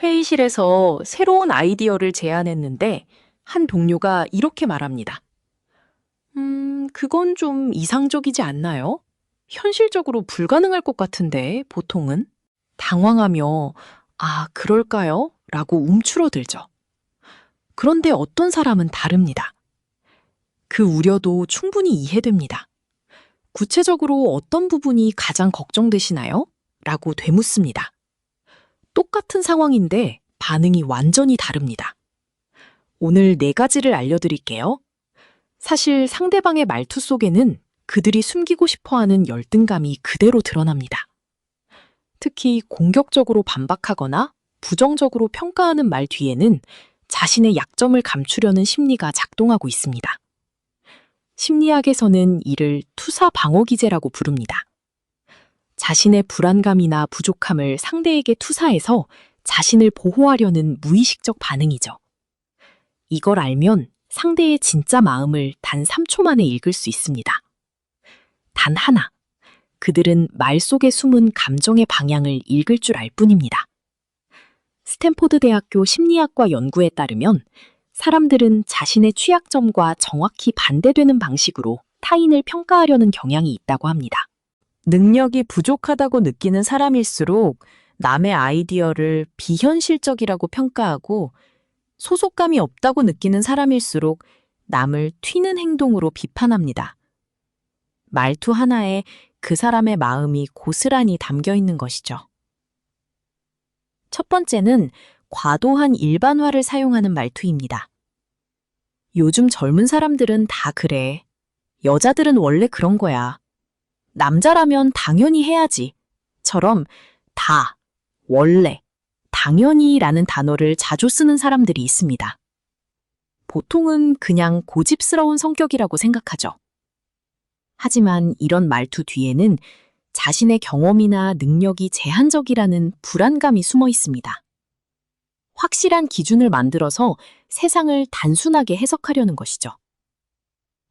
회의실에서 새로운 아이디어를 제안했는데 한 동료가 이렇게 말합니다. 그건 좀 이상적이지 않나요? 현실적으로 불가능할 것 같은데, 보통은? 당황하며, 아, 그럴까요? 라고 움츠러들죠. 그런데 어떤 사람은 다릅니다. 그 우려도 충분히 이해됩니다. 구체적으로 어떤 부분이 가장 걱정되시나요? 라고 되묻습니다. 똑같은 상황인데 반응이 완전히 다릅니다. 오늘 4가지를 알려드릴게요. 사실 상대방의 말투 속에는 그들이 숨기고 싶어 하는 열등감이 그대로 드러납니다. 특히 공격적으로 반박하거나 부정적으로 평가하는 말 뒤에는 자신의 약점을 감추려는 심리가 작동하고 있습니다. 심리학에서는 이를 투사 방어 기제라고 부릅니다. 자신의 불안감이나 부족함을 상대에게 투사해서 자신을 보호하려는 무의식적 반응이죠. 이걸 알면 상대의 진짜 마음을 단 3초 만에 읽을 수 있습니다. 단 하나, 그들은 말 속에 숨은 감정의 방향을 읽을 줄 알 뿐입니다. 스탠포드 대학교 심리학과 연구에 따르면 사람들은 자신의 취약점과 정확히 반대되는 방식으로 타인을 평가하려는 경향이 있다고 합니다. 능력이 부족하다고 느끼는 사람일수록 남의 아이디어를 비현실적이라고 평가하고 소속감이 없다고 느끼는 사람일수록 남을 튀는 행동으로 비판합니다. 말투 하나에 그 사람의 마음이 고스란히 담겨 있는 것이죠. 첫 번째는 과도한 일반화를 사용하는 말투입니다. 요즘 젊은 사람들은 다 그래. 여자들은 원래 그런 거야. 남자라면 당연히 해야지. 처럼 다, 원래, 당연히라는 단어를 자주 쓰는 사람들이 있습니다. 보통은 그냥 고집스러운 성격이라고 생각하죠. 하지만 이런 말투 뒤에는 자신의 경험이나 능력이 제한적이라는 불안감이 숨어 있습니다. 확실한 기준을 만들어서 세상을 단순하게 해석하려는 것이죠.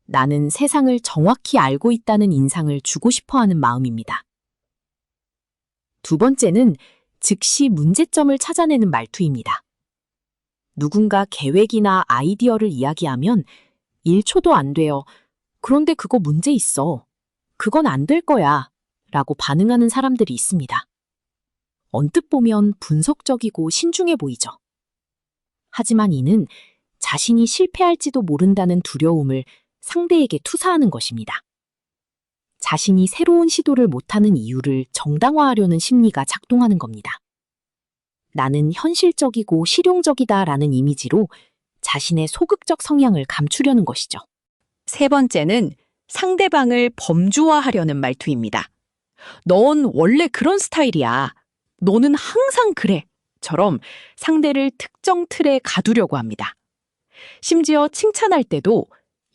나는 세상을 정확히 알고 있다는 인상을 주고 싶어 하는 마음입니다. 두 번째는 즉시 문제점을 찾아내는 말투입니다. 누군가 계획이나 아이디어를 이야기하면 1초도 안 돼요. 그런데 그거 문제 있어. 그건 안 될 거야. 라고 반응하는 사람들이 있습니다. 언뜻 보면 분석적이고 신중해 보이죠. 하지만 이는 자신이 실패할지도 모른다는 두려움을 상대에게 투사하는 것입니다. 자신이 새로운 시도를 못하는 이유를 정당화하려는 심리가 작동하는 겁니다. 나는 현실적이고 실용적이다라는 이미지로 자신의 소극적 성향을 감추려는 것이죠. 세 번째는 상대방을 범주화하려는 말투입니다. 넌 원래 그런 스타일이야. 너는 항상 그래. 처럼 상대를 특정 틀에 가두려고 합니다. 심지어 칭찬할 때도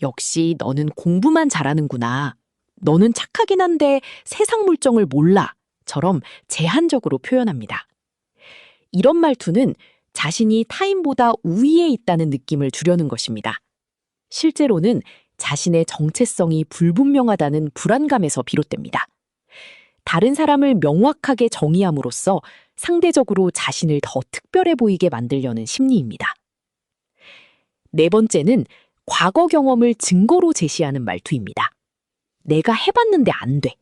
역시 너는 공부만 잘하는구나. 너는 착하긴 한데 세상 물정을 몰라. 처럼 제한적으로 표현합니다. 이런 말투는 자신이 타인보다 우위에 있다는 느낌을 주려는 것입니다. 실제로는 자신의 정체성이 불분명하다는 불안감에서 비롯됩니다. 다른 사람을 명확하게 정의함으로써 상대적으로 자신을 더 특별해 보이게 만들려는 심리입니다. 네 번째는 과거 경험을 증거로 제시하는 말투입니다. 내가 해봤는데 안 돼.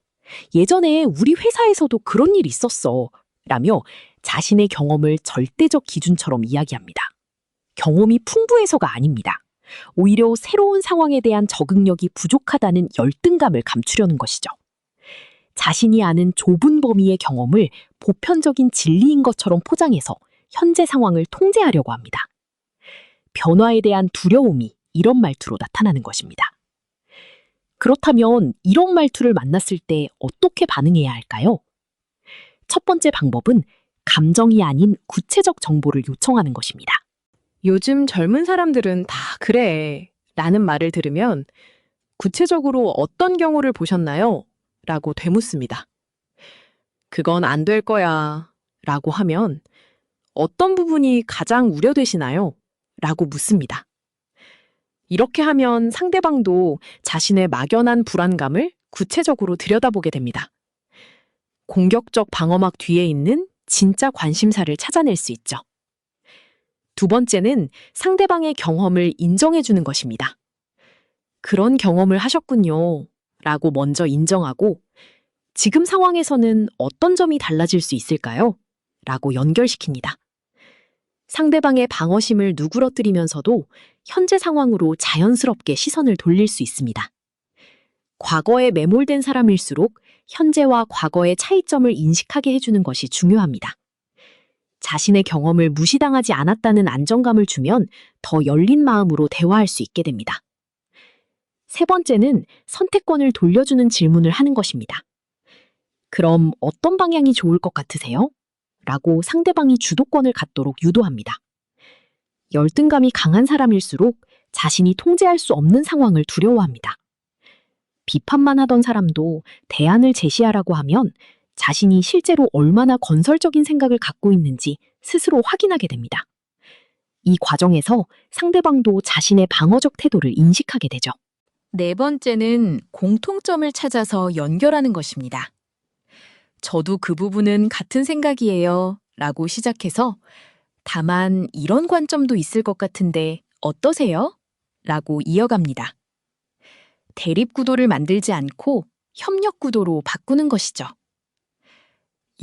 예전에 우리 회사에서도 그런 일이 있었어. 라며 자신의 경험을 절대적 기준처럼 이야기합니다. 경험이 풍부해서가 아닙니다. 오히려 새로운 상황에 대한 적응력이 부족하다는 열등감을 감추려는 것이죠. 자신이 아는 좁은 범위의 경험을 보편적인 진리인 것처럼 포장해서 현재 상황을 통제하려고 합니다. 변화에 대한 두려움이 이런 말투로 나타나는 것입니다. 그렇다면 이런 말투를 만났을 때 어떻게 반응해야 할까요? 첫 번째 방법은 감정이 아닌 구체적 정보를 요청하는 것입니다. 요즘 젊은 사람들은 다 그래 라는 말을 들으면 구체적으로 어떤 경우를 보셨나요? 라고 되묻습니다. 그건 안 될 거야 라고 하면 어떤 부분이 가장 우려되시나요? 라고 묻습니다. 이렇게 하면 상대방도 자신의 막연한 불안감을 구체적으로 들여다보게 됩니다. 공격적 방어막 뒤에 있는 진짜 관심사를 찾아낼 수 있죠. 두 번째는 상대방의 경험을 인정해 주는 것입니다. 그런 경험을 하셨군요. 라고 먼저 인정하고, 지금 상황에서는 어떤 점이 달라질 수 있을까요? 라고 연결시킵니다. 상대방의 방어심을 누그러뜨리면서도 현재 상황으로 자연스럽게 시선을 돌릴 수 있습니다. 과거에 매몰된 사람일수록 현재와 과거의 차이점을 인식하게 해주는 것이 중요합니다. 자신의 경험을 무시당하지 않았다는 안정감을 주면 더 열린 마음으로 대화할 수 있게 됩니다. 세 번째는 선택권을 돌려주는 질문을 하는 것입니다. 그럼 어떤 방향이 좋을 것 같으세요? 라고 상대방이 주도권을 갖도록 유도합니다. 열등감이 강한 사람일수록 자신이 통제할 수 없는 상황을 두려워합니다. 비판만 하던 사람도 대안을 제시하라고 하면 자신이 실제로 얼마나 건설적인 생각을 갖고 있는지 스스로 확인하게 됩니다. 이 과정에서 상대방도 자신의 방어적 태도를 인식하게 되죠. 네 번째는 공통점을 찾아서 연결하는 것입니다. 저도 그 부분은 같은 생각이에요. 라고 시작해서 다만 이런 관점도 있을 것 같은데 어떠세요? 라고 이어갑니다. 대립 구도를 만들지 않고 협력 구도로 바꾸는 것이죠.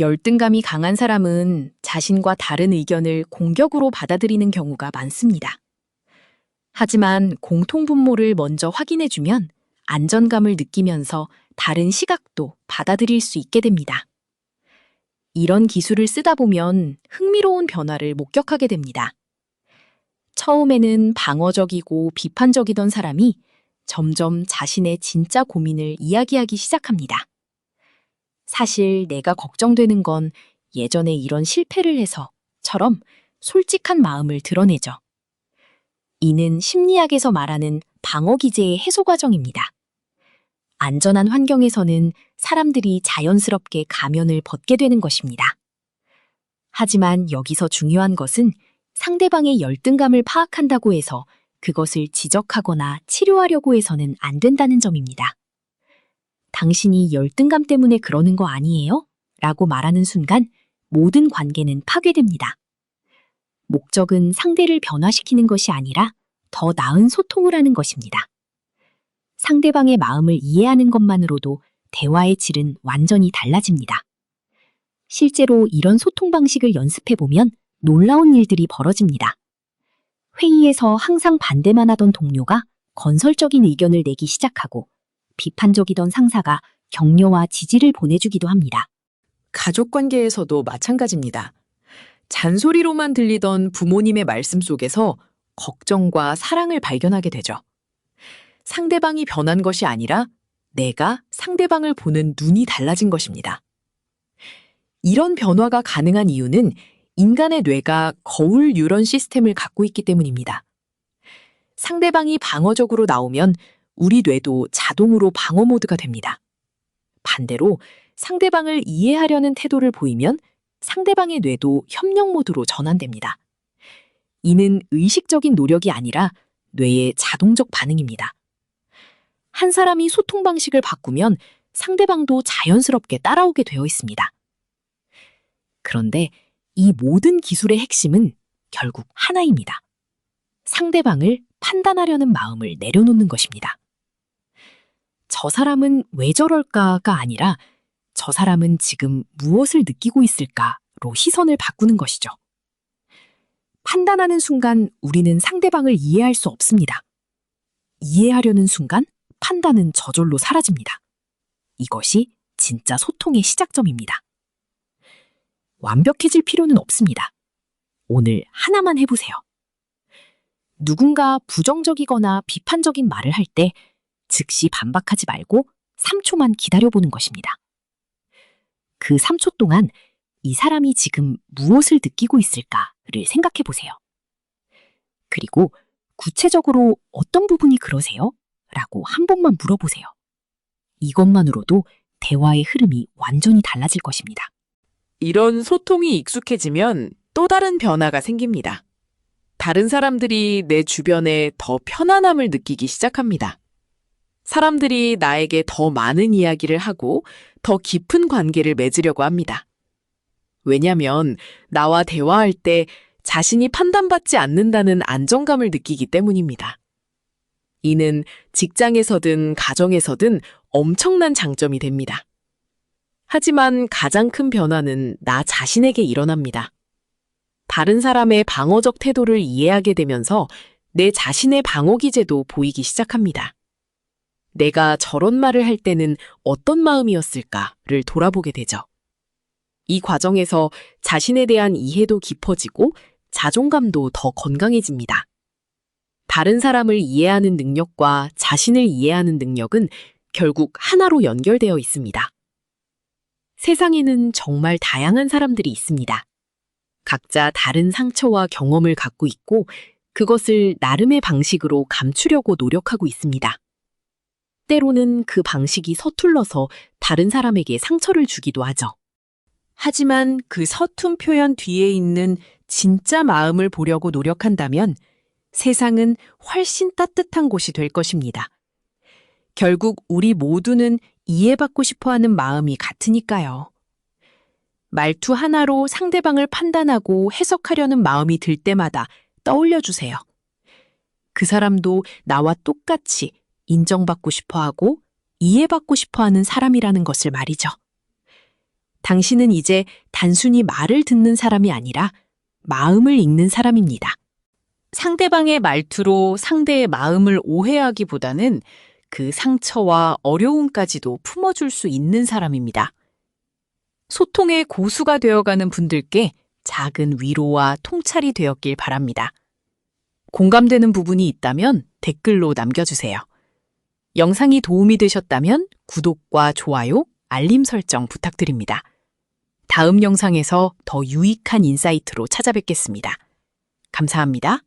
열등감이 강한 사람은 자신과 다른 의견을 공격으로 받아들이는 경우가 많습니다. 하지만 공통분모를 먼저 확인해주면 안전감을 느끼면서 다른 시각도 받아들일 수 있게 됩니다. 이런 기술을 쓰다 보면 흥미로운 변화를 목격하게 됩니다. 처음에는 방어적이고 비판적이던 사람이 점점 자신의 진짜 고민을 이야기하기 시작합니다. 사실 내가 걱정되는 건 예전에 이런 실패를 해서처럼 솔직한 마음을 드러내죠. 이는 심리학에서 말하는 방어 기제의 해소 과정입니다. 안전한 환경에서는 사람들이 자연스럽게 가면을 벗게 되는 것입니다. 하지만 여기서 중요한 것은 상대방의 열등감을 파악한다고 해서 그것을 지적하거나 치료하려고 해서는 안 된다는 점입니다. 당신이 열등감 때문에 그러는 거 아니에요? 라고 말하는 순간 모든 관계는 파괴됩니다. 목적은 상대를 변화시키는 것이 아니라 더 나은 소통을 하는 것입니다. 상대방의 마음을 이해하는 것만으로도 대화의 질은 완전히 달라집니다. 실제로 이런 소통 방식을 연습해보면 놀라운 일들이 벌어집니다. 회의에서 항상 반대만 하던 동료가 건설적인 의견을 내기 시작하고 비판적이던 상사가 격려와 지지를 보내주기도 합니다. 가족 관계에서도 마찬가지입니다. 잔소리로만 들리던 부모님의 말씀 속에서 걱정과 사랑을 발견하게 되죠. 상대방이 변한 것이 아니라 내가 상대방을 보는 눈이 달라진 것입니다. 이런 변화가 가능한 이유는 인간의 뇌가 거울 뉴런 시스템을 갖고 있기 때문입니다. 상대방이 방어적으로 나오면 우리 뇌도 자동으로 방어 모드가 됩니다. 반대로 상대방을 이해하려는 태도를 보이면 상대방의 뇌도 협력 모드로 전환됩니다. 이는 의식적인 노력이 아니라 뇌의 자동적 반응입니다. 한 사람이 소통 방식을 바꾸면 상대방도 자연스럽게 따라오게 되어 있습니다. 그런데 이 모든 기술의 핵심은 결국 하나입니다. 상대방을 판단하려는 마음을 내려놓는 것입니다. 저 사람은 왜 저럴까가 아니라 저 사람은 지금 무엇을 느끼고 있을까로 시선을 바꾸는 것이죠. 판단하는 순간 우리는 상대방을 이해할 수 없습니다. 이해하려는 순간 판단은 저절로 사라집니다. 이것이 진짜 소통의 시작점입니다. 완벽해질 필요는 없습니다. 오늘 하나만 해보세요. 누군가 부정적이거나 비판적인 말을 할 때 즉시 반박하지 말고 3초만 기다려보는 것입니다. 그 3초 동안 이 사람이 지금 무엇을 느끼고 있을까를 생각해 보세요. 그리고 구체적으로 어떤 부분이 그러세요? 라고 한 번만 물어보세요. 이것만으로도 대화의 흐름이 완전히 달라질 것입니다. 이런 소통이 익숙해지면 또 다른 변화가 생깁니다. 다른 사람들이 내 주변에 더 편안함을 느끼기 시작합니다. 사람들이 나에게 더 많은 이야기를 하고 더 깊은 관계를 맺으려고 합니다. 왜냐하면 나와 대화할 때 자신이 판단받지 않는다는 안정감을 느끼기 때문입니다. 이는 직장에서든 가정에서든 엄청난 장점이 됩니다. 하지만 가장 큰 변화는 나 자신에게 일어납니다. 다른 사람의 방어적 태도를 이해하게 되면서 내 자신의 방어 기제도 보이기 시작합니다. 내가 저런 말을 할 때는 어떤 마음이었을까를 돌아보게 되죠. 이 과정에서 자신에 대한 이해도 깊어지고 자존감도 더 건강해집니다. 다른 사람을 이해하는 능력과 자신을 이해하는 능력은 결국 하나로 연결되어 있습니다. 세상에는 정말 다양한 사람들이 있습니다. 각자 다른 상처와 경험을 갖고 있고 그것을 나름의 방식으로 감추려고 노력하고 있습니다. 때로는 그 방식이 서툴러서 다른 사람에게 상처를 주기도 하죠. 하지만 그 서툰 표현 뒤에 있는 진짜 마음을 보려고 노력한다면 세상은 훨씬 따뜻한 곳이 될 것입니다. 결국 우리 모두는 이해받고 싶어 하는 마음이 같으니까요. 말투 하나로 상대방을 판단하고 해석하려는 마음이 들 때마다 떠올려 주세요. 그 사람도 나와 똑같이 인정받고 싶어 하고 이해받고 싶어 하는 사람이라는 것을 말이죠. 당신은 이제 단순히 말을 듣는 사람이 아니라 마음을 읽는 사람입니다. 상대방의 말투로 상대의 마음을 오해하기보다는 그 상처와 어려움까지도 품어줄 수 있는 사람입니다. 소통의 고수가 되어가는 분들께 작은 위로와 통찰이 되었길 바랍니다. 공감되는 부분이 있다면 댓글로 남겨주세요. 영상이 도움이 되셨다면 구독과 좋아요, 알림 설정 부탁드립니다. 다음 영상에서 더 유익한 인사이트로 찾아뵙겠습니다. 감사합니다.